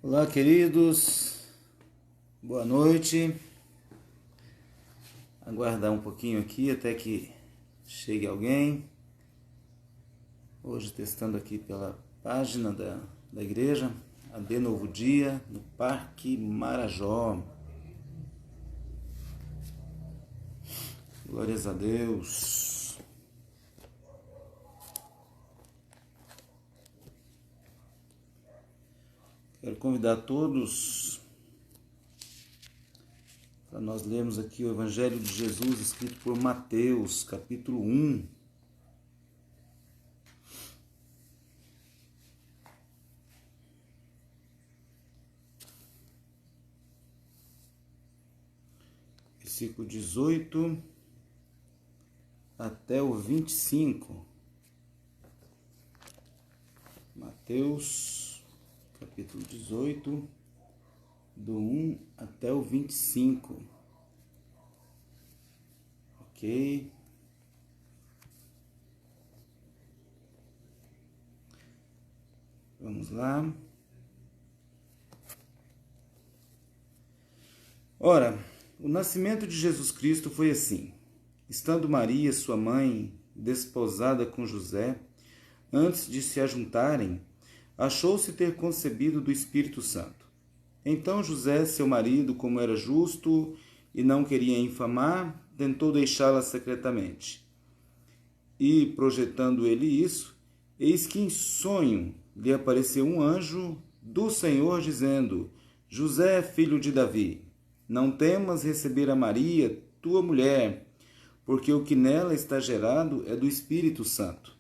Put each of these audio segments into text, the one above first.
Olá, queridos, boa noite. Aguardar um pouquinho aqui até que chegue alguém. Hoje testando aqui pela página da igreja, AD Novo Dia, no Parque Marajó. Glórias a Deus. Quero convidar todos para nós lermos aqui o Evangelho de Jesus escrito por Mateus, capítulo 1. Versículo 18 até o 25. Mateus capítulo 18, do 1 até o 25. Ok? Vamos lá. Ora, o nascimento de Jesus Cristo foi assim. Estando Maria, sua mãe, desposada com José, antes de se ajuntarem, achou-se ter concebido do Espírito Santo. Então José, seu marido, como era justo e não queria infamar, tentou deixá-la secretamente. E, projetando ele isso, eis que em sonho lhe apareceu um anjo do Senhor, dizendo: José, filho de Davi, não temas receber a Maria, tua mulher, porque o que nela está gerado é do Espírito Santo.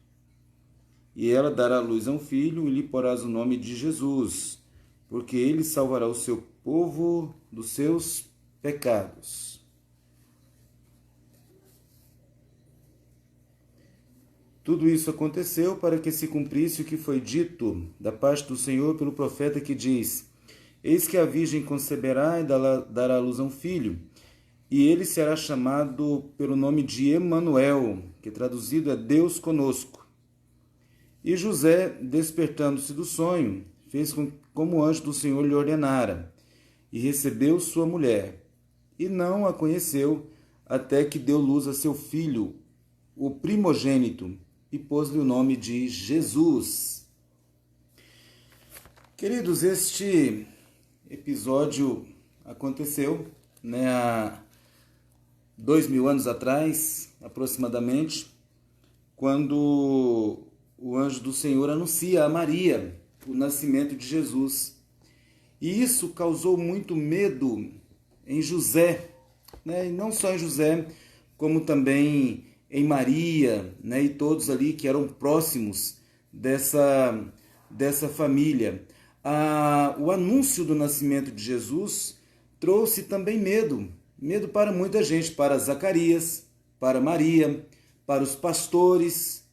E ela dará à luz a um filho, e lhe porás o nome de Jesus, porque ele salvará o seu povo dos seus pecados. Tudo isso aconteceu para que se cumprisse o que foi dito da parte do Senhor pelo profeta que diz: Eis que a virgem conceberá e dará à luz a um filho, e ele será chamado pelo nome de Emanuel, que traduzido é Deus conosco. E José, despertando-se do sonho, fez como o anjo do Senhor lhe ordenara, e recebeu sua mulher, e não a conheceu, até que deu luz a seu filho, o primogênito, e pôs-lhe o nome de Jesus. Queridos, este episódio aconteceu, há 2000 anos atrás, aproximadamente, quando o anjo do Senhor anuncia a Maria o nascimento de Jesus. E isso causou muito medo em José, e não só em José, como também em Maria, e todos ali que eram próximos dessa família. O anúncio do nascimento de Jesus trouxe também medo para muita gente, para Zacarias, para Maria, para os pastores,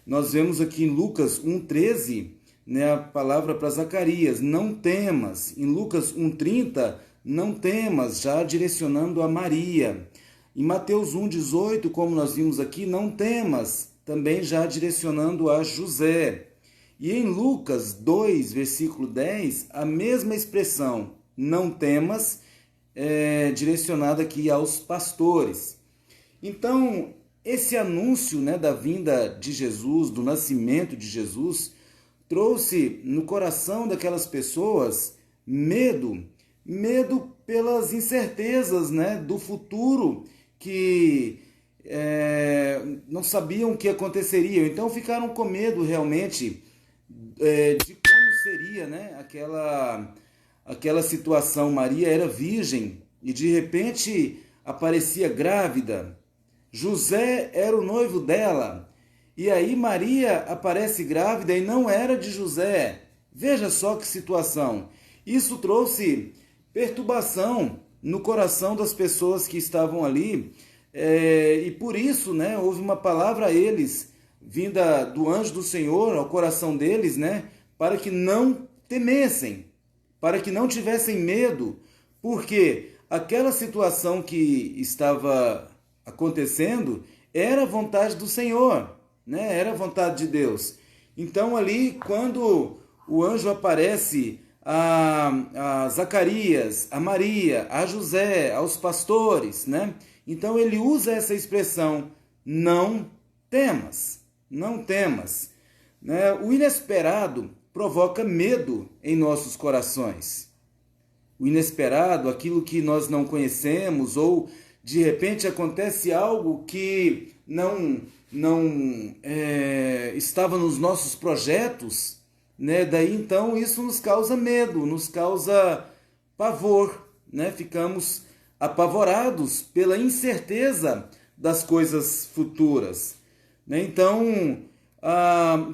Nós vemos aqui em Lucas 1,13, a palavra para Zacarias, não temas. Em Lucas 1,30, não temas, já direcionando a Maria. Em Mateus 1,18, como nós vimos aqui, não temas, também já direcionando a José. E em Lucas 2, versículo 10, a mesma expressão, não temas, direcionada aqui aos pastores. Então, esse anúncio da vinda de Jesus, do nascimento de Jesus, trouxe no coração daquelas pessoas medo pelas incertezas do futuro, que não sabiam o que aconteceria. Então ficaram com medo realmente de como seria aquela situação. Maria era virgem e de repente aparecia grávida. José era o noivo dela, e aí Maria aparece grávida e não era de José. Veja só que situação. Isso trouxe perturbação no coração das pessoas que estavam ali, e por isso houve uma palavra a eles, vinda do anjo do Senhor ao coração deles, para que não temessem, para que não tivessem medo, porque aquela situação que estava acontecendo era a vontade do Senhor, era a vontade de Deus. Então ali, quando o anjo aparece a Zacarias, a Maria, a José, aos pastores, né? Então ele usa essa expressão, não temas, não temas. Né? O inesperado provoca medo em nossos corações. O inesperado, aquilo que nós não conhecemos, ou de repente acontece algo que não estava nos nossos projetos, né? Daí então isso nos causa medo, nos causa pavor, né? Ficamos apavorados pela incerteza das coisas futuras, né? Então,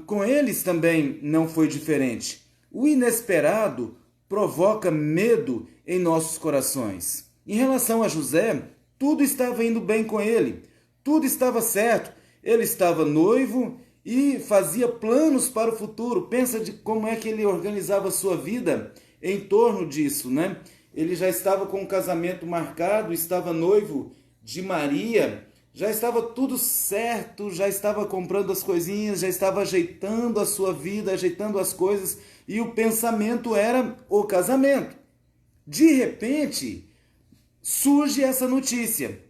com eles também não foi diferente. O inesperado provoca medo em nossos corações. Em relação a José, tudo estava indo bem com ele, tudo estava certo. Ele estava noivo e fazia planos para o futuro. Pensa de como é que ele organizava a sua vida em torno disso, né? Ele já estava com o casamento marcado, estava noivo de Maria, já estava tudo certo, já estava comprando as coisinhas, já estava ajeitando a sua vida, ajeitando as coisas, e o pensamento era o casamento. De repente, surge essa notícia,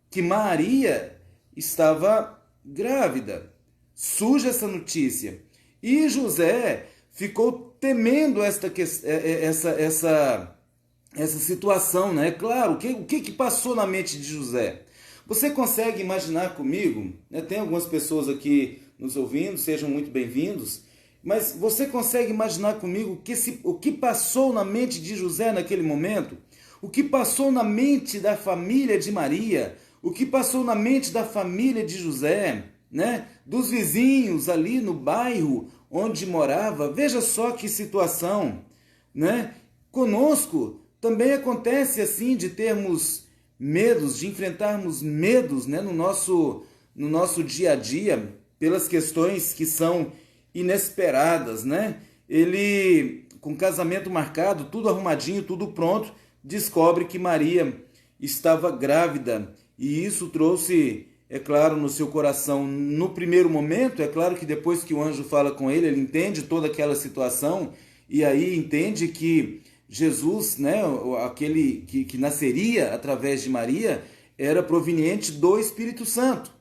que Maria estava grávida. Surge essa notícia. E José ficou temendo essa situação, né? Claro, o que passou na mente de José? Você consegue imaginar comigo, né? Tem algumas pessoas aqui nos ouvindo, sejam muito bem-vindos, mas você consegue imaginar comigo o que passou na mente de José naquele momento? O que passou na mente da família de Maria? O que passou na mente da família de José, né? Dos vizinhos ali no bairro onde morava? Veja só que situação, né? Conosco também acontece assim, de termos medos, de enfrentarmos medos, né? no nosso dia a dia, pelas questões que são inesperadas, né? Ele, com casamento marcado, tudo arrumadinho, tudo pronto, descobre que Maria estava grávida. E isso trouxe, é claro, no seu coração, no primeiro momento, é claro que depois que o anjo fala com ele, ele entende toda aquela situação, e aí entende que Jesus, né, aquele que nasceria através de Maria, era proveniente do Espírito Santo.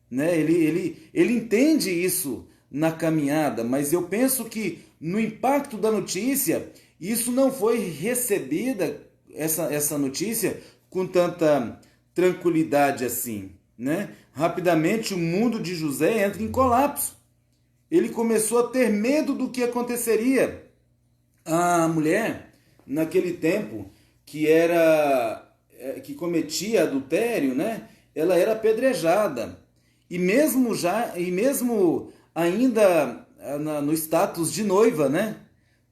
Né? Ele entende isso na caminhada, mas eu penso que no impacto da notícia, isso não foi recebida, essa notícia, com tanta tranquilidade assim, né? Rapidamente o mundo de José entra em colapso. Ele começou a ter medo do que aconteceria. A mulher, naquele tempo, que cometia adultério, né? Ela era apedrejada. E mesmo ainda no status de noiva, né?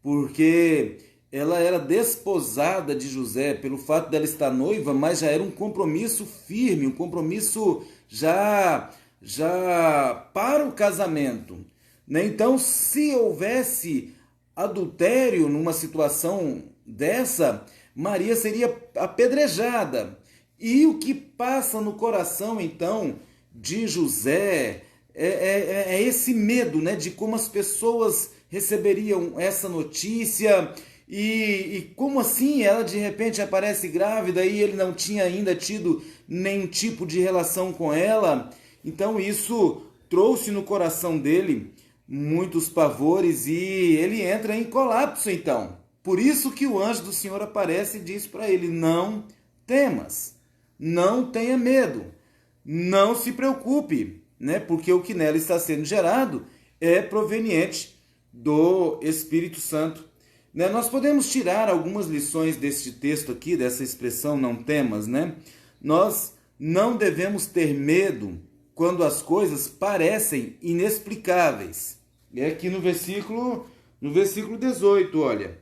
Porque ela era desposada de José, pelo fato dela estar noiva, mas já era um compromisso firme, um compromisso já para o casamento. Né? Então, se houvesse adultério numa situação dessa, Maria seria apedrejada. E o que passa no coração, então, de José é esse medo, né, de como as pessoas receberiam essa notícia. E como assim ela de repente aparece grávida e ele não tinha ainda tido nenhum tipo de relação com ela? Então isso trouxe no coração dele muitos pavores e ele entra em colapso então. Por isso que o anjo do Senhor aparece e diz para ele: não temas, não tenha medo, não se preocupe, né? Porque o que nela está sendo gerado é proveniente do Espírito Santo. Né? Nós podemos tirar algumas lições deste texto aqui, dessa expressão não temas, né? Nós não devemos ter medo quando as coisas parecem inexplicáveis. É aqui no versículo 18, olha.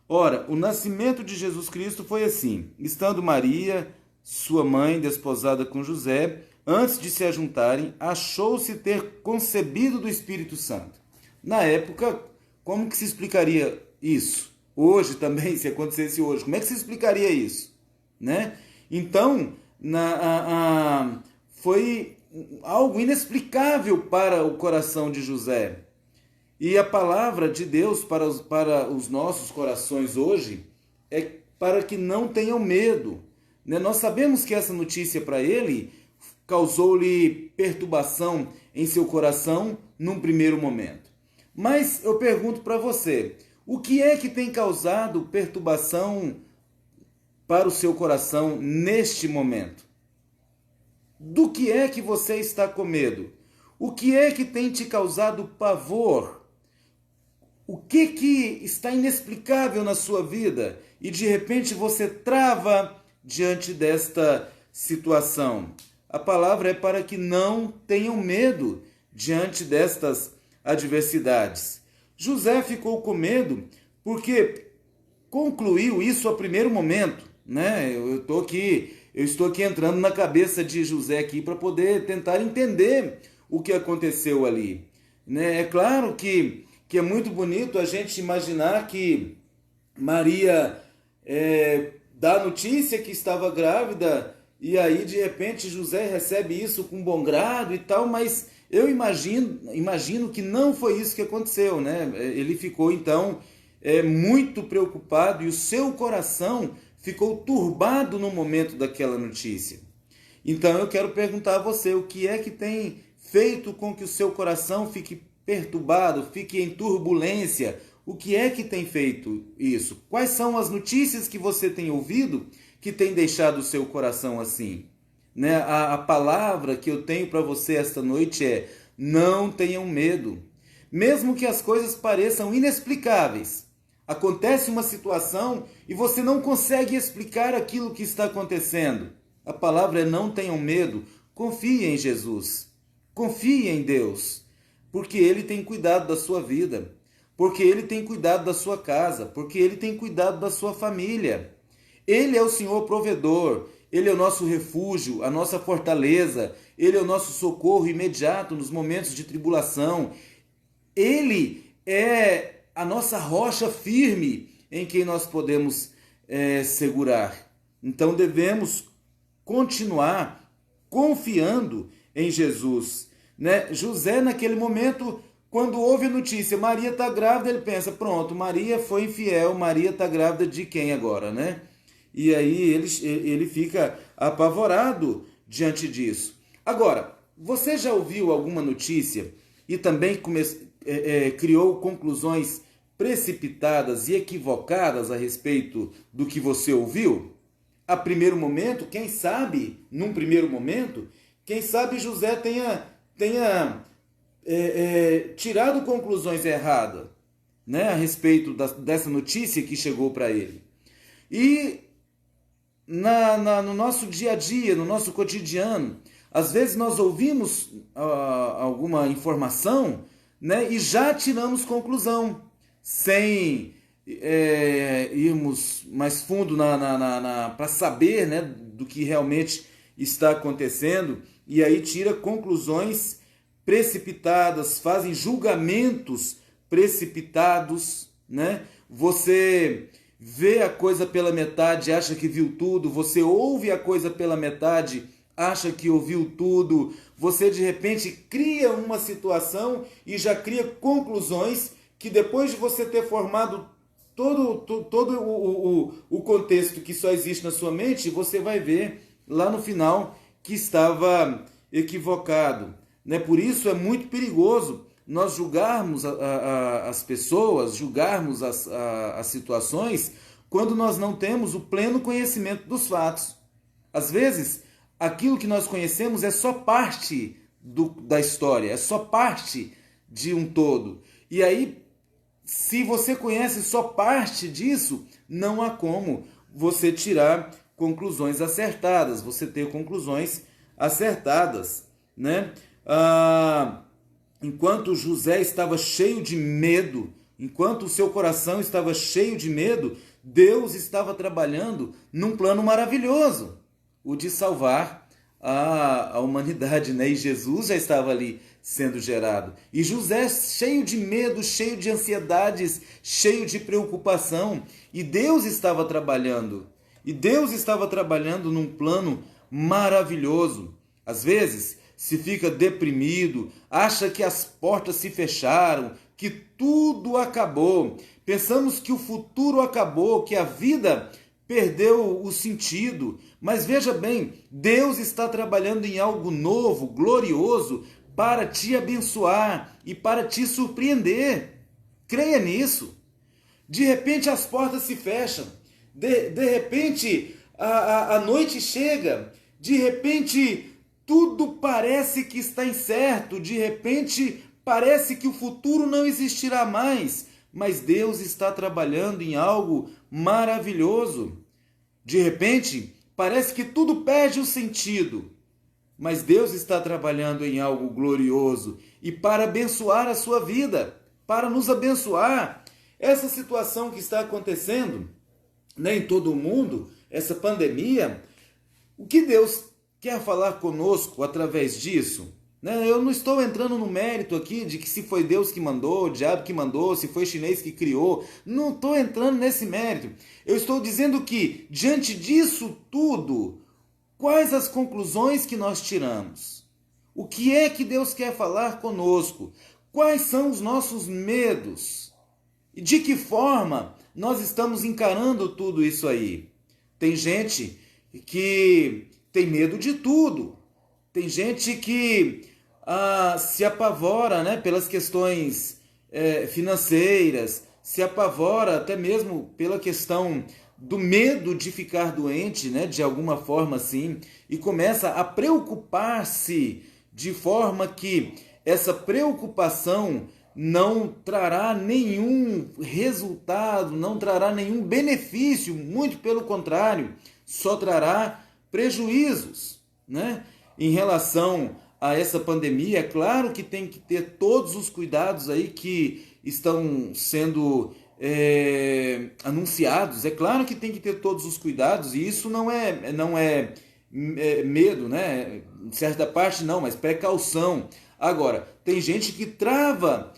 Ora, o nascimento de Jesus Cristo foi assim: estando Maria, sua mãe, desposada com José, antes de se ajuntarem, achou-se ter concebido do Espírito Santo. Na época, como que se explicaria isso? Hoje também, se acontecesse hoje, como é que se explicaria isso? Né? Então, foi algo inexplicável para o coração de José. E a palavra de Deus para os nossos corações hoje é para que não tenham medo. Né? Nós sabemos que essa notícia para ele causou-lhe perturbação em seu coração num primeiro momento. Mas eu pergunto para você, o que é que tem causado perturbação para o seu coração neste momento? Do que é que você está com medo? O que é que tem te causado pavor? O que está inexplicável na sua vida e de repente você trava diante desta situação? A palavra é para que não tenham medo diante destas adversidades. José ficou com medo porque concluiu isso a primeiro momento, né? Eu estou aqui entrando na cabeça de José aqui para poder tentar entender o que aconteceu ali, né? É claro que é muito bonito a gente imaginar que Maria dá a notícia que estava grávida e aí de repente José recebe isso com bom grado e tal, mas eu imagino que não foi isso que aconteceu, né? Ele ficou então muito preocupado e o seu coração ficou turbado no momento daquela notícia. Então eu quero perguntar a você, o que é que tem feito com que o seu coração fique perturbado, fique em turbulência? O que é que tem feito isso? Quais são as notícias que você tem ouvido que tem deixado o seu coração assim? Né? A palavra que eu tenho para você esta noite é: não tenham medo. Mesmo que as coisas pareçam inexplicáveis, acontece uma situação e você não consegue explicar aquilo que está acontecendo. A palavra é: não tenham medo, confie em Jesus, confie em Deus, porque Ele tem cuidado da sua vida, porque Ele tem cuidado da sua casa, porque Ele tem cuidado da sua família. Ele é o Senhor provedor, Ele é o nosso refúgio, a nossa fortaleza, Ele é o nosso socorro imediato nos momentos de tribulação. Ele é a nossa rocha firme em quem nós podemos segurar. Então devemos continuar confiando em Jesus. Né? José, naquele momento, quando ouve a notícia, Maria está grávida, ele pensa, pronto, Maria foi infiel, Maria está grávida de quem agora, né? E aí ele fica apavorado diante disso. Agora, você já ouviu alguma notícia e também criou conclusões precipitadas e equivocadas a respeito do que você ouviu? A primeiro momento, quem sabe, num primeiro momento, quem sabe José tenha tirado conclusões erradas, né, a respeito dessa notícia que chegou para ele. E no nosso dia a dia, no nosso cotidiano, às vezes nós ouvimos alguma informação, né, e já tiramos conclusão, sem irmos mais fundo para saber, né, do que realmente está acontecendo, e aí tira conclusões precipitadas, fazem julgamentos precipitados, né? Você vê a coisa pela metade, acha que viu tudo, você ouve a coisa pela metade, acha que ouviu tudo, você de repente cria uma situação e já cria conclusões que depois de você ter formado todo o contexto que só existe na sua mente, você vai ver lá no final que estava equivocado. Né? Por isso é muito perigoso nós julgarmos as pessoas, julgarmos as situações, quando nós não temos o pleno conhecimento dos fatos. Às vezes, aquilo que nós conhecemos é só parte da história, é só parte de um todo. E aí, se você conhece só parte disso, não há como você tirar conclusões acertadas, você ter conclusões acertadas, né? Enquanto José estava cheio de medo, enquanto o seu coração estava cheio de medo, Deus estava trabalhando num plano maravilhoso, o de salvar a humanidade, né? E Jesus já estava ali sendo gerado. E José cheio de medo, cheio de ansiedades, cheio de preocupação. E Deus estava trabalhando. E Deus estava trabalhando num plano maravilhoso. Às vezes, se fica deprimido, acha que as portas se fecharam, que tudo acabou, pensamos que o futuro acabou, que a vida perdeu o sentido. Mas veja bem, Deus está trabalhando em algo novo, glorioso, para te abençoar e para te surpreender. Creia nisso. De repente as portas se fecham, de repente a noite chega, de repente tudo parece que está incerto, de repente parece que o futuro não existirá mais, mas Deus está trabalhando em algo maravilhoso. De repente parece que tudo perde o sentido, mas Deus está trabalhando em algo glorioso e para abençoar a sua vida, para nos abençoar. Essa situação que está acontecendo, né, em todo o mundo, essa pandemia, o que Deus quer falar conosco através disso? Né? Eu não estou entrando no mérito aqui de que se foi Deus que mandou, o diabo que mandou, se foi chinês que criou. Não estou entrando nesse mérito. Eu estou dizendo que, diante disso tudo, quais as conclusões que nós tiramos? O que é que Deus quer falar conosco? Quais são os nossos medos? E de que forma nós estamos encarando tudo isso aí? Tem gente que tem medo de tudo. Tem gente que se apavora, né, pelas questões financeiras, se apavora até mesmo pela questão do medo de ficar doente, né, de alguma forma assim, e começa a preocupar-se de forma que essa preocupação não trará nenhum resultado, não trará nenhum benefício, muito pelo contrário, só trará prejuízos, né? Em relação a essa pandemia, é claro que tem que ter todos os cuidados aí que estão sendo anunciados, é claro que tem que ter todos os cuidados, e isso não é medo, né? De certa parte não, mas precaução. Agora, tem gente que trava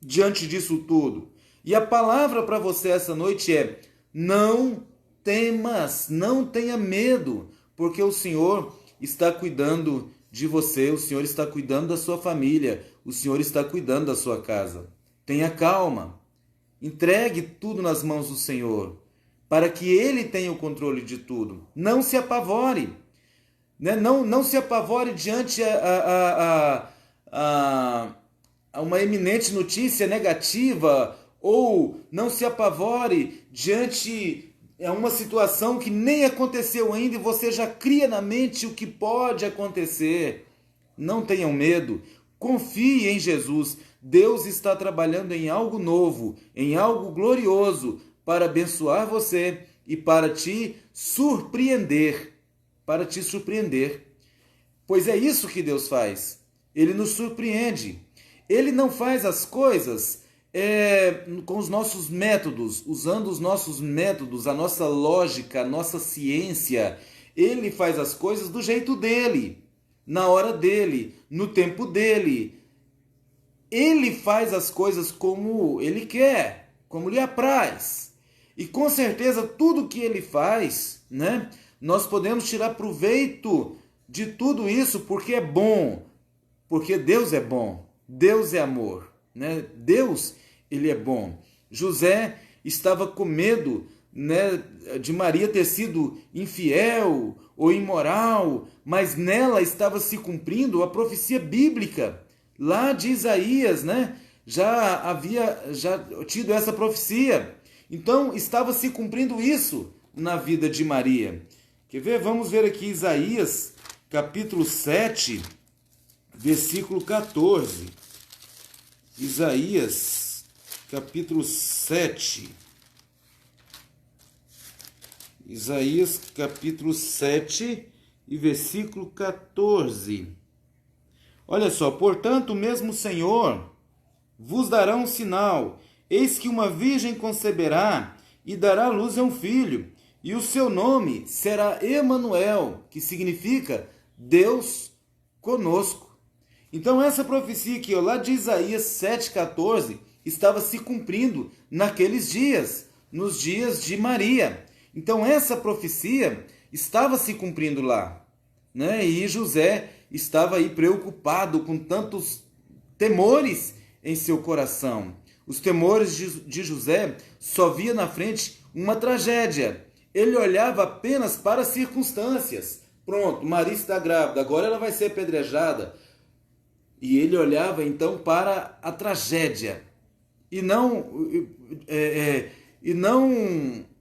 diante disso tudo. E a palavra para você essa noite é: não temas, não tenha medo, porque o Senhor está cuidando de você, o Senhor está cuidando da sua família, o Senhor está cuidando da sua casa. Tenha calma, entregue tudo nas mãos do Senhor, para que Ele tenha o controle de tudo. Não se apavore, né? Não se apavore diante a uma eminente notícia negativa, ou não se apavore diante uma situação que nem aconteceu ainda e você já cria na mente o que pode acontecer. Não tenham medo, confie em Jesus. Deus está trabalhando em algo novo, em algo glorioso, para abençoar você e para te surpreender. Para te surpreender. Pois é isso que Deus faz. Ele nos surpreende. Ele não faz as coisas com os nossos métodos, usando os nossos métodos, a nossa lógica, a nossa ciência. Ele faz as coisas do jeito dele, na hora dele, no tempo dele. Ele faz as coisas como ele quer, como lhe apraz. E com certeza tudo que ele faz, né, nós podemos tirar proveito de tudo isso porque é bom, porque Deus é bom. Deus é amor, né? Deus, ele é bom. José estava com medo, né, de Maria ter sido infiel ou imoral, mas nela estava se cumprindo a profecia bíblica lá de Isaías, né? Já havia tido essa profecia. Então estava se cumprindo isso na vida de Maria. Quer ver? Vamos ver aqui Isaías, capítulo 7, versículo 14. Isaías, capítulo 7. Isaías, capítulo 7 e versículo 14. Olha só: portanto, mesmo o Senhor vos dará um sinal. Eis que uma virgem conceberá e dará à luz a um filho, e o seu nome será Emanuel, que significa Deus conosco. Então essa profecia aqui, lá de Isaías 7,14, estava se cumprindo naqueles dias, nos dias de Maria. Então essa profecia estava se cumprindo lá, né? E José estava aí preocupado com tantos temores em seu coração. Os temores de José só via na frente uma tragédia. Ele olhava apenas para as circunstâncias. Pronto, Maria está grávida, agora ela vai ser apedrejada. E ele olhava então para a tragédia. E não,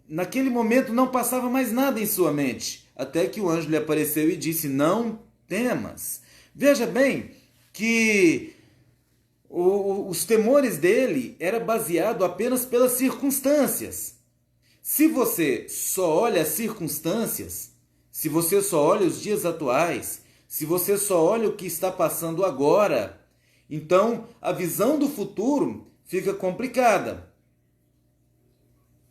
naquele momento não passava mais nada em sua mente. Até que o anjo lhe apareceu e disse: não temas. Veja bem que os temores dele era baseado apenas pelas circunstâncias. Se você só olha as circunstâncias, se você só olha os dias atuais, se você só olha o que está passando agora, então a visão do futuro fica complicada.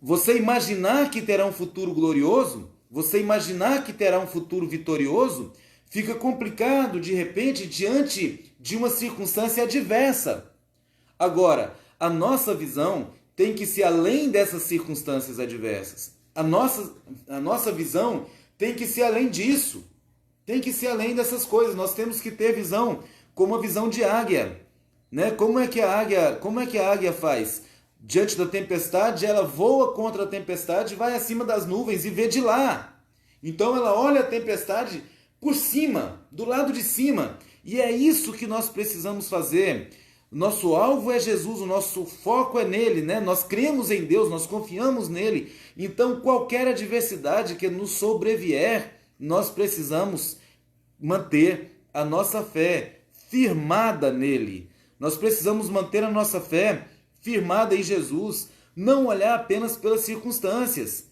Você imaginar que terá um futuro glorioso, você imaginar que terá um futuro vitorioso, fica complicado de repente diante de uma circunstância adversa. Agora, a nossa visão tem que ser além dessas circunstâncias adversas. A nossa visão tem que ser além disso. Tem que ser além dessas coisas. Nós temos que ter visão como a visão de águia, né? Como é que a águia faz? Diante da tempestade, ela voa contra a tempestade, vai acima das nuvens e vê de lá. Então ela olha a tempestade por cima, do lado de cima. E é isso que nós precisamos fazer. Nosso alvo é Jesus, o nosso foco é nele, né? Nós cremos em Deus, nós confiamos nele. Então, qualquer adversidade que nos sobrevier, nós precisamos manter a nossa fé firmada nele. Nós precisamos manter a nossa fé firmada em Jesus, não olhar apenas pelas circunstâncias.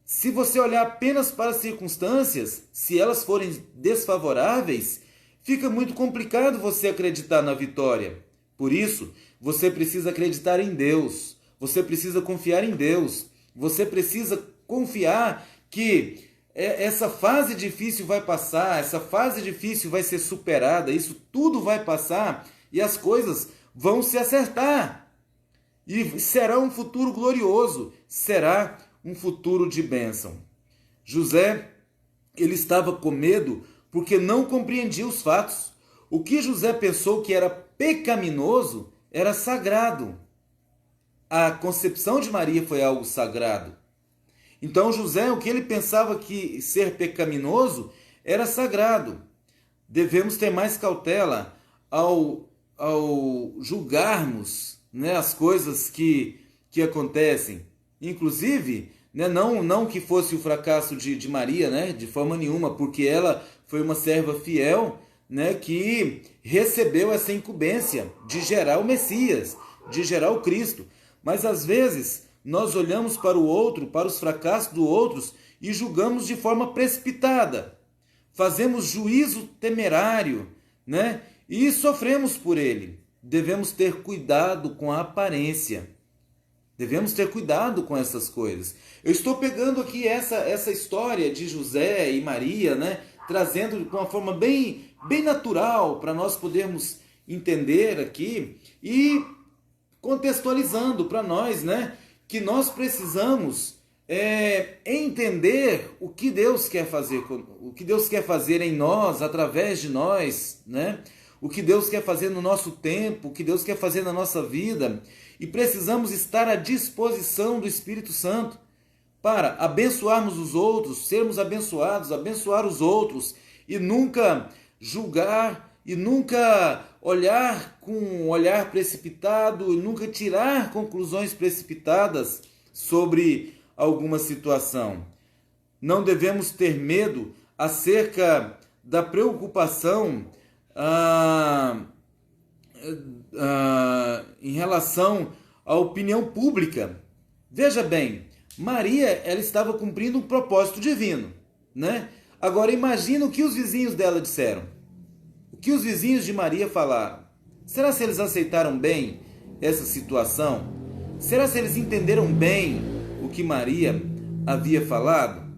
Se você olhar apenas para as circunstâncias, se elas forem desfavoráveis, fica muito complicado você acreditar na vitória. Por isso, você precisa acreditar em Deus, você precisa confiar em Deus, você precisa confiar que essa fase difícil vai passar, essa fase difícil vai ser superada, isso tudo vai passar e as coisas vão se acertar. E será um futuro glorioso, será um futuro de bênção. José, ele estava com medo porque não compreendia os fatos. O que José pensou que era pecaminoso era sagrado. A concepção de Maria foi algo sagrado. Então José, o que ele pensava que ser pecaminoso era sagrado. Devemos ter mais cautela ao julgarmos, né, as coisas que acontecem. Inclusive, né, não que fosse o fracasso de Maria, né, de forma nenhuma, porque ela foi uma serva fiel, né, que recebeu essa incumbência de gerar o Messias, de gerar o Cristo. Mas às vezes nós olhamos para o outro, para os fracassos do outros e julgamos de forma precipitada. Fazemos juízo temerário, né, e sofremos por ele. Devemos ter cuidado com a aparência. Devemos ter cuidado com essas coisas. Eu estou pegando aqui essa história de José e Maria, né, trazendo de uma forma bem natural para nós podermos entender aqui e contextualizando para nós, né, que nós precisamos entender o que Deus quer fazer, o que Deus quer fazer em nós, através de nós, né? O que Deus quer fazer no nosso tempo, o que Deus quer fazer na nossa vida. E precisamos estar à disposição do Espírito Santo para abençoarmos os outros, sermos abençoados, abençoar os outros e nunca julgar e nunca olhar com um olhar precipitado e nunca tirar conclusões precipitadas sobre alguma situação. Não devemos ter medo acerca da preocupação em relação à opinião pública. Veja bem, Maria, ela estava cumprindo um propósito divino, né? Agora imagina o que os vizinhos dela disseram. O que os vizinhos de Maria falaram. Será se eles aceitaram bem essa situação? Será se eles entenderam bem o que Maria havia falado?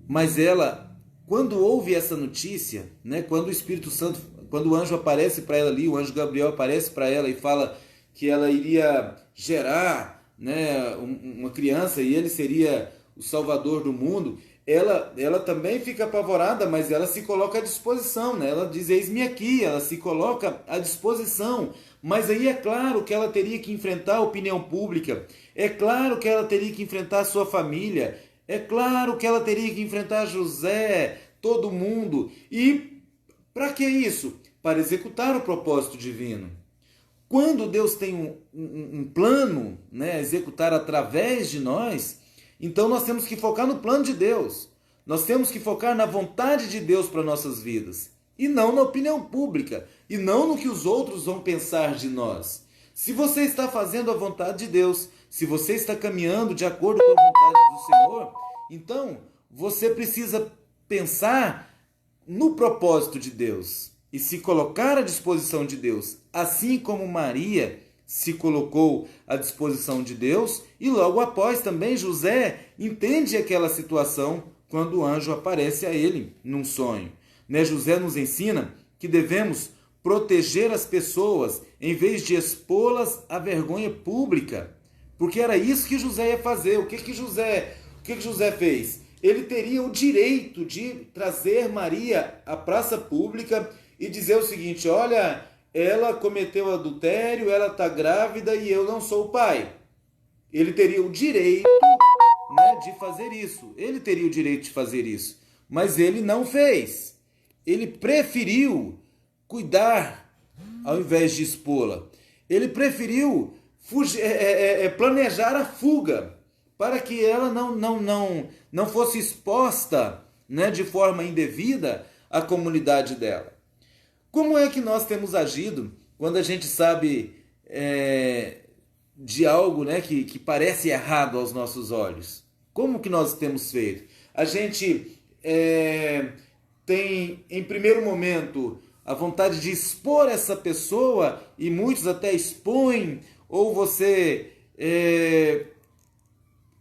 Mas ela, quando ouve essa notícia, né, quando o Espírito Santo, quando o anjo aparece para ela ali, o anjo Gabriel aparece para ela e fala que ela iria gerar, né, uma criança e ele seria o Salvador do mundo, ela também fica apavorada, mas ela se coloca à disposição, né? Ela diz, eis-me aqui, ela se coloca à disposição. Mas aí é claro que ela teria que enfrentar a opinião pública, é claro que ela teria que enfrentar a sua família, é claro que ela teria que enfrentar José, todo mundo. E para que isso? Para executar o propósito divino. Quando Deus tem um plano, né, a executar através de nós, então nós temos que focar no plano de Deus. Nós temos que focar na vontade de Deus para nossas vidas. E não na opinião pública. E não no que os outros vão pensar de nós. Se você está fazendo a vontade de Deus, se você está caminhando de acordo com a vontade do Senhor, então você precisa pensar no propósito de Deus e se colocar à disposição de Deus, assim como Maria se colocou à disposição de Deus, e logo após também José entende aquela situação quando o anjo aparece a ele num sonho. José nos ensina que devemos proteger as pessoas em vez de expô-las à vergonha pública, porque era isso que José ia fazer. O que José fez? Ele teria o direito de trazer Maria à praça pública e dizer o seguinte: olha, ela cometeu adultério, ela está grávida e eu não sou o pai. Ele teria o direito, de fazer isso. Ele teria o direito de fazer isso. Mas ele não fez. Ele preferiu cuidar ao invés de expô-la. Ele preferiu planejar a fuga para que ela não fosse exposta, de forma indevida à comunidade dela. Como é que nós temos agido quando a gente sabe de algo, que parece errado aos nossos olhos? Como que nós temos feito? A gente tem, em primeiro momento, a vontade de expor essa pessoa, e muitos até expõem, ou você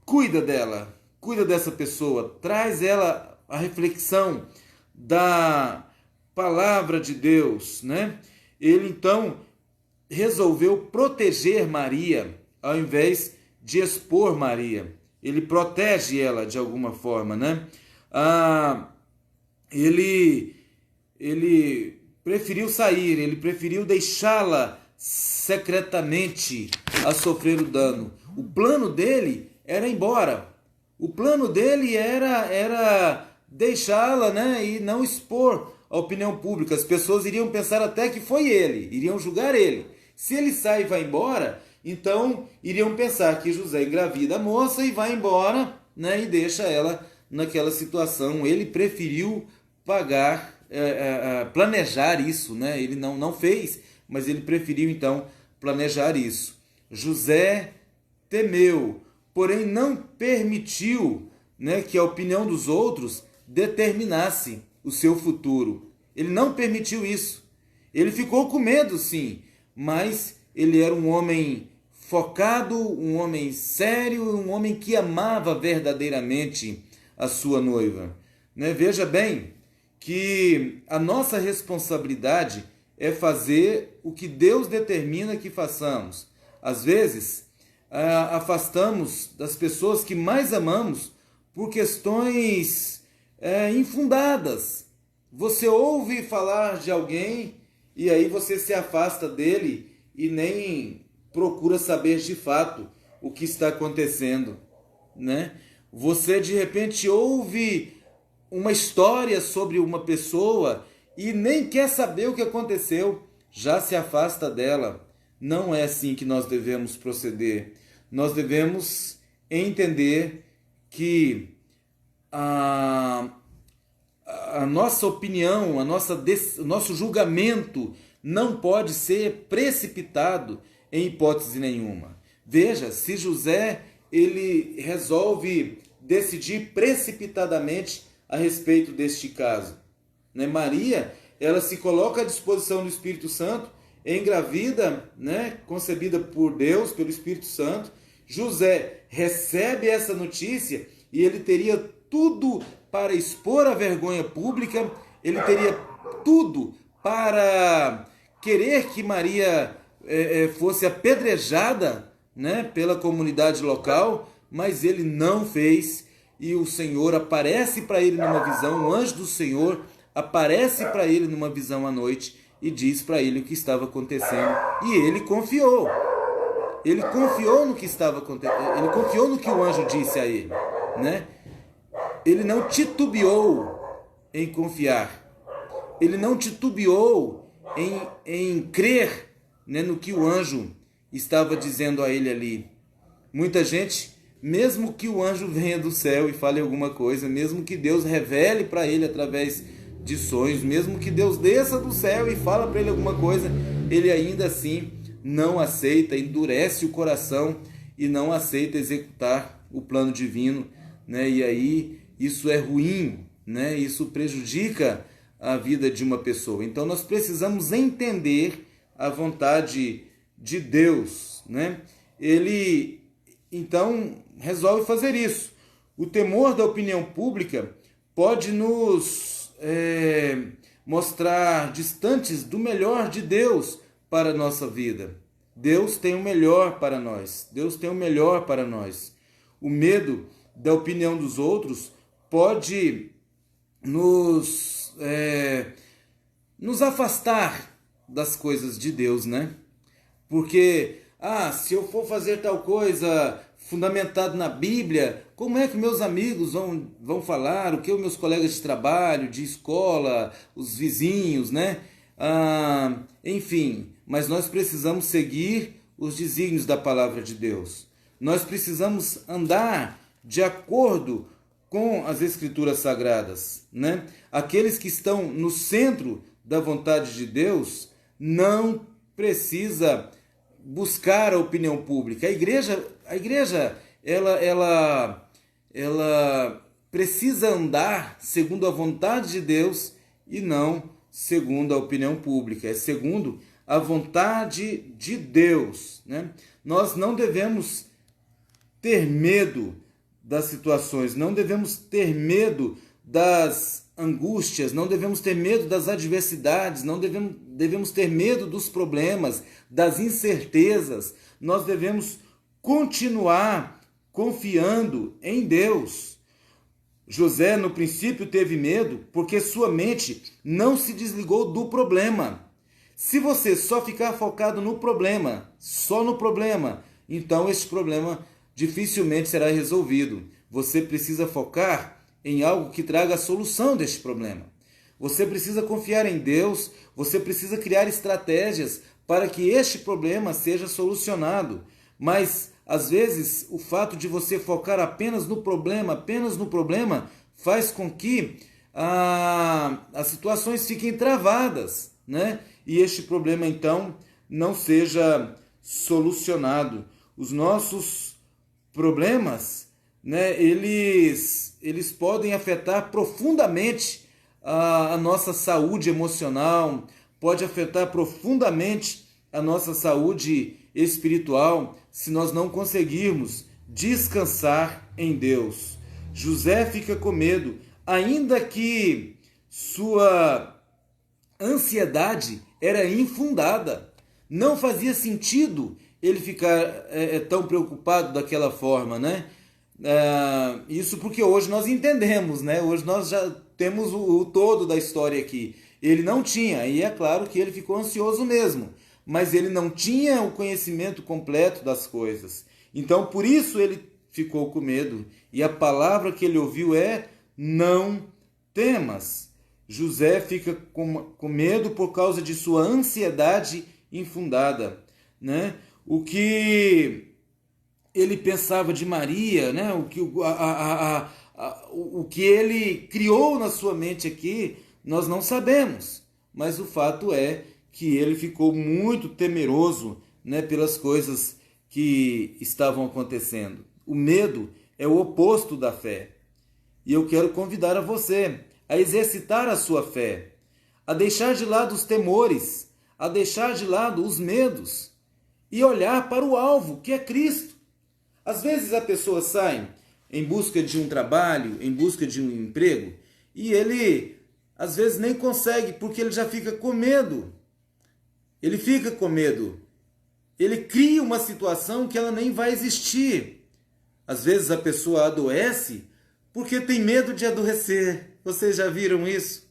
cuida dela, cuida dessa pessoa, traz ela a reflexão da palavra de Deus, Ele então resolveu proteger Maria ao invés de expor Maria. Ele protege ela de alguma forma, Ele preferiu sair, ele preferiu deixá-la secretamente a sofrer o dano. O plano dele era ir embora. O plano dele era deixá-la, e não expor a opinião pública. As pessoas iriam pensar até que foi ele, iriam julgar ele. Se ele sai e vai embora, então iriam pensar que José engravida a moça e vai embora, e deixa ela naquela situação. Ele preferiu planejar isso, Ele não fez, mas ele preferiu então planejar isso. José temeu, porém não permitiu, que a opinião dos outros determinasse o seu futuro. Ele não permitiu isso. Ele ficou com medo, sim, mas ele era um homem focado, um homem sério, um homem que amava verdadeiramente a sua noiva. Veja bem que a nossa responsabilidade é fazer o que Deus determina que façamos. Às vezes, afastamos das pessoas que mais amamos por questões infundadas. Você ouve falar de alguém e aí você se afasta dele e nem procura saber de fato o que está acontecendo, Você de repente ouve uma história sobre uma pessoa e nem quer saber o que aconteceu, já se afasta dela. Não é assim que nós devemos proceder. Nós devemos entender que a nossa opinião, o nosso julgamento não pode ser precipitado em hipótese nenhuma. Veja, se José ele resolve decidir precipitadamente a respeito deste caso, Maria, ela se coloca à disposição do Espírito Santo, engravida, concebida por Deus, pelo Espírito Santo. José recebe essa notícia e ele teria tudo para expor a vergonha pública, ele teria tudo para querer que Maria fosse apedrejada, pela comunidade local, mas ele não fez. e o Senhor aparece para ele numa visão, um anjo do Senhor aparece para ele numa visão à noite e diz para ele o que estava acontecendo. E ele confiou. Ele confiou no que estava acontecendo. Ele confiou no que o anjo disse a ele, né? Ele não titubeou em confiar. Ele não titubeou em crer, né, no que o anjo estava dizendo a ele ali. Muita gente, mesmo que o anjo venha do céu e fale alguma coisa, mesmo que Deus revele para ele através de sonhos, mesmo que Deus desça do céu e fala para ele alguma coisa, ele ainda assim não aceita, endurece o coração e não aceita executar o plano divino, né? E aí isso é ruim, né? Isso prejudica a vida de uma pessoa. Então nós precisamos entender a vontade de Deus, né? Ele então resolve fazer isso. O temor da opinião pública pode nos mostrar distantes do melhor de Deus para a nossa vida. Deus tem o melhor para nós. Deus tem o melhor para nós. O medo da opinião dos outros pode nos afastar das coisas de Deus, né? Porque, se eu for fazer tal coisa fundamentado na Bíblia, como é que meus amigos vão falar? O que os meus colegas de trabalho, de escola, os vizinhos, né? Enfim, mas nós precisamos seguir os desígnios da palavra de Deus. Nós precisamos andar de acordo com as Escrituras Sagradas, né? Aqueles que estão no centro da vontade de Deus não precisa buscar a opinião pública. A igreja ela precisa andar segundo a vontade de Deus e não segundo a opinião pública. É segundo a vontade de Deus, né? Nós não devemos ter medo das situações, não devemos ter medo das angústias, não devemos ter medo das adversidades, não devemos ter medo dos problemas, das incertezas. Nós devemos continuar confiando em Deus. José, no princípio, teve medo porque sua mente não se desligou do problema. Se você só ficar focado no problema, só no problema, então este problema dificilmente será resolvido. Você precisa focar em algo que traga a solução deste problema. Você precisa confiar em Deus, você precisa criar estratégias para que este problema seja solucionado. Mas, às vezes, o fato de você focar apenas no problema, faz com que as situações fiquem travadas, né? E este problema, então, não seja solucionado. Os nossos problemas, né, eles podem afetar profundamente a nossa saúde emocional, pode afetar profundamente a nossa saúde espiritual se nós não conseguirmos descansar em Deus. José fica com medo, ainda que sua ansiedade era infundada. Não fazia sentido ele ficar tão preocupado daquela forma, né? Isso porque hoje nós entendemos, né? Hoje nós já temos o todo da história aqui. Ele não tinha, e é claro que ele ficou ansioso mesmo, mas ele não tinha o conhecimento completo das coisas. Então, por isso ele ficou com medo. E a palavra que ele ouviu é: não temas. José fica com medo por causa de sua ansiedade infundada, né? O que ele pensava de Maria, né? O que ele criou na sua mente aqui, nós não sabemos. Mas o fato é que ele ficou muito temeroso, né, pelas coisas que estavam acontecendo. O medo é o oposto da fé. E eu quero convidar a você a exercitar a sua fé, a deixar de lado os temores, a deixar de lado os medos e olhar para o alvo, que é Cristo. Às vezes a pessoa sai em busca de um trabalho, em busca de um emprego, e ele às vezes nem consegue porque ele já fica com medo. Ele fica com medo. Ele cria uma situação que ela nem vai existir. Às vezes a pessoa adoece Porque tem medo de adoecer. Vocês já viram isso?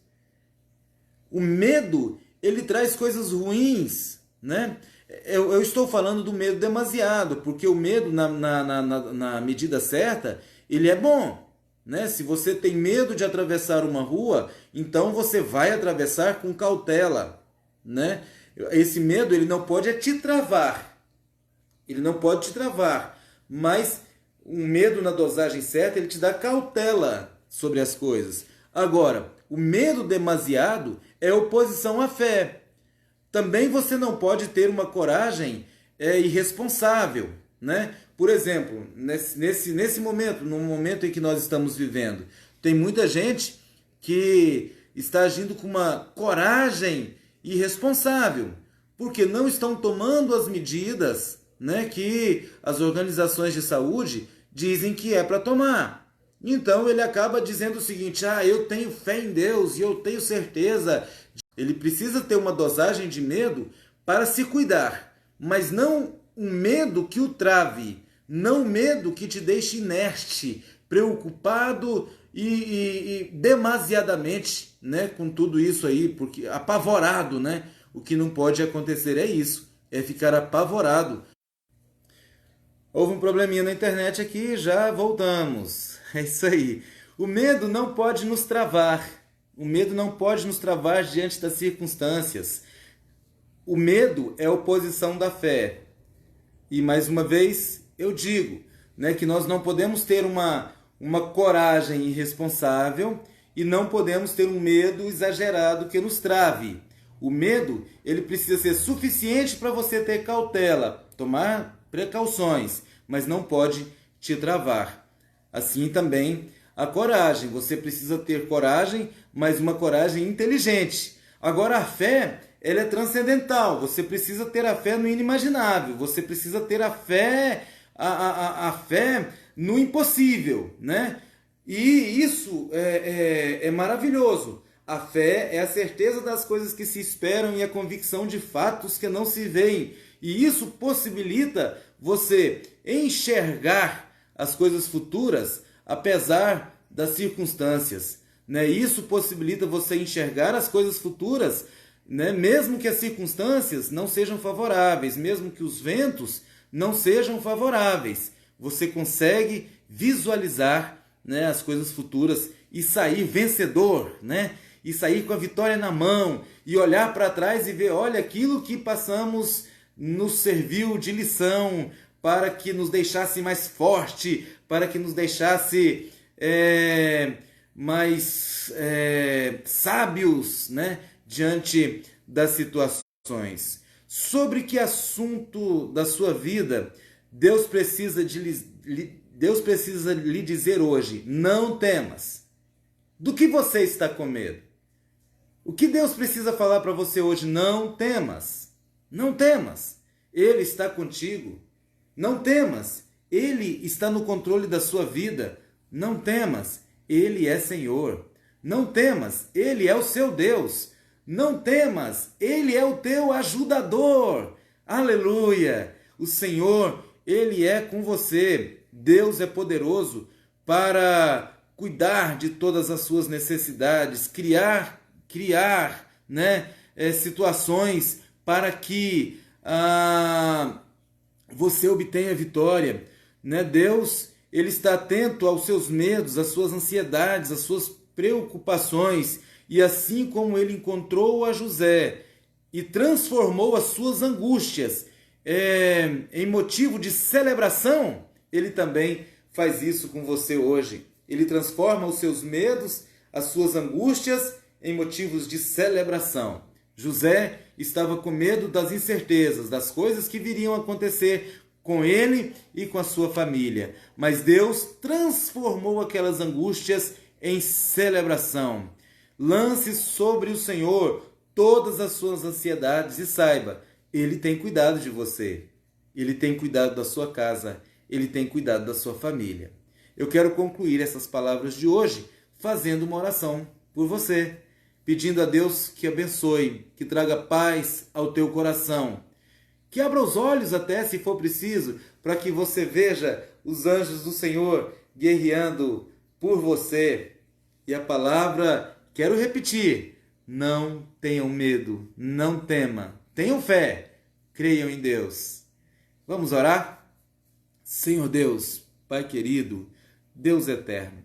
O medo, ele traz coisas ruins, né? Eu estou falando do medo demasiado, porque o medo, na medida certa, ele é bom, né? Se você tem medo de atravessar uma rua, então você vai atravessar com cautela, né? Esse medo, ele não pode te travar. Ele não pode te travar, mas um medo na dosagem certa, ele te dá cautela sobre as coisas. Agora, o medo demasiado é oposição à fé. Também você não pode ter uma coragem irresponsável, né? Por exemplo, nesse momento, no momento em que nós estamos vivendo, tem muita gente que está agindo com uma coragem irresponsável, porque não estão tomando as medidas, né, que as organizações de saúde dizem que é para tomar. Então ele acaba dizendo o seguinte: eu tenho fé em Deus e eu tenho certeza. Ele precisa ter uma dosagem de medo para se cuidar, mas não um medo que o trave, não um medo que te deixe inerte, preocupado e demasiadamente, né, com tudo isso aí, porque apavorado, né? O que não pode acontecer é isso, é ficar apavorado. Houve um probleminha na internet aqui, já voltamos. É isso aí. O medo não pode nos travar. O medo não pode nos travar diante das circunstâncias. O medo é a oposição da fé. E mais uma vez eu digo, né, que nós não podemos ter uma coragem irresponsável e não podemos ter um medo exagerado que nos trave. O medo, ele precisa ser suficiente para você ter cautela, tomar precauções, mas não pode te travar. Assim também a coragem. Você precisa ter coragem, mas uma coragem inteligente. Agora a fé, ela é transcendental. Você precisa ter a fé no inimaginável. Você precisa ter a fé, a fé no impossível, né? E isso é maravilhoso. A fé é a certeza das coisas que se esperam e a convicção de fatos que não se veem. E isso possibilita você enxergar as coisas futuras apesar das circunstâncias, né? Isso possibilita você enxergar as coisas futuras, né? Mesmo que as circunstâncias não sejam favoráveis, mesmo que os ventos não sejam favoráveis. Você consegue visualizar, né, as coisas futuras e sair vencedor, né? E sair com a vitória na mão e olhar para trás e ver, olha, aquilo que passamos nos serviu de lição para que nos deixasse mais forte, para que nos deixasse mais sábios, né, diante das situações. Sobre que assunto da sua vida Deus precisa lhe dizer hoje: não temas. Do que você está com medo? O que Deus precisa falar para você hoje? Não temas. Não temas. Ele está contigo. Não temas. Ele está no controle da sua vida. Não temas. Ele é Senhor. Não temas. Ele é o seu Deus. Não temas. Ele é o teu ajudador. Aleluia. O Senhor, Ele é com você. Deus é poderoso para cuidar de todas as suas necessidades, criar, né, situações para que você obtenha vitória, né? Deus, Ele está atento aos seus medos, às suas ansiedades, às suas preocupações, e assim como Ele encontrou a José e transformou as suas angústias em motivo de celebração, Ele também faz isso com você hoje. Ele transforma os seus medos, as suas angústias em motivos de celebração. José estava com medo das incertezas, das coisas que viriam a acontecer com ele e com a sua família. Mas Deus transformou aquelas angústias em celebração. Lance sobre o Senhor todas as suas ansiedades e saiba, Ele tem cuidado de você. Ele tem cuidado da sua casa. Ele tem cuidado da sua família. Eu quero concluir essas palavras de hoje fazendo uma oração por você, pedindo a Deus que abençoe, que traga paz ao teu coração, que abra os olhos até, se for preciso, para que você veja os anjos do Senhor guerreando por você. E a palavra, quero repetir, não tenham medo, não tema, tenham fé, creiam em Deus. Vamos orar? Senhor Deus, Pai querido, Deus eterno,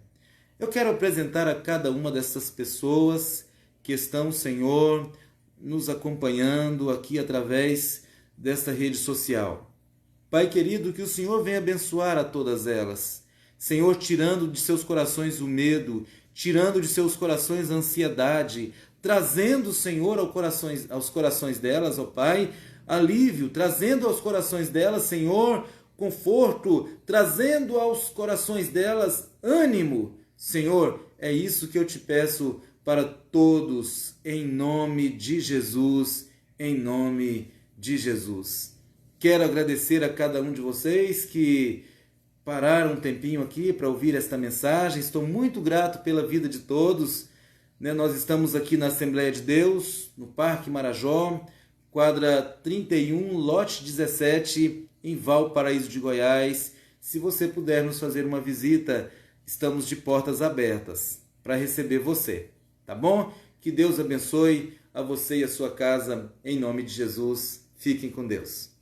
eu quero apresentar a cada uma dessas pessoas que estão, Senhor, nos acompanhando aqui através desta rede social. Pai querido, que o Senhor venha abençoar a todas elas. Senhor, tirando de seus corações o medo, tirando de seus corações a ansiedade, trazendo, Senhor, aos corações delas, ó Pai, alívio, trazendo aos corações delas, Senhor, conforto, trazendo aos corações delas ânimo. Senhor, é isso que eu te peço para todos, em nome de Jesus, em nome de Jesus. Quero agradecer a cada um de vocês que pararam um tempinho aqui para ouvir esta mensagem. Estou muito grato pela vida de todos. Nós estamos aqui na Assembleia de Deus, no Parque Marajó, quadra 31, lote 17, em Valparaíso de Goiás. Se você puder nos fazer uma visita, estamos de portas abertas para receber você, tá bom? Que Deus abençoe a você e a sua casa, em nome de Jesus. Fiquem com Deus.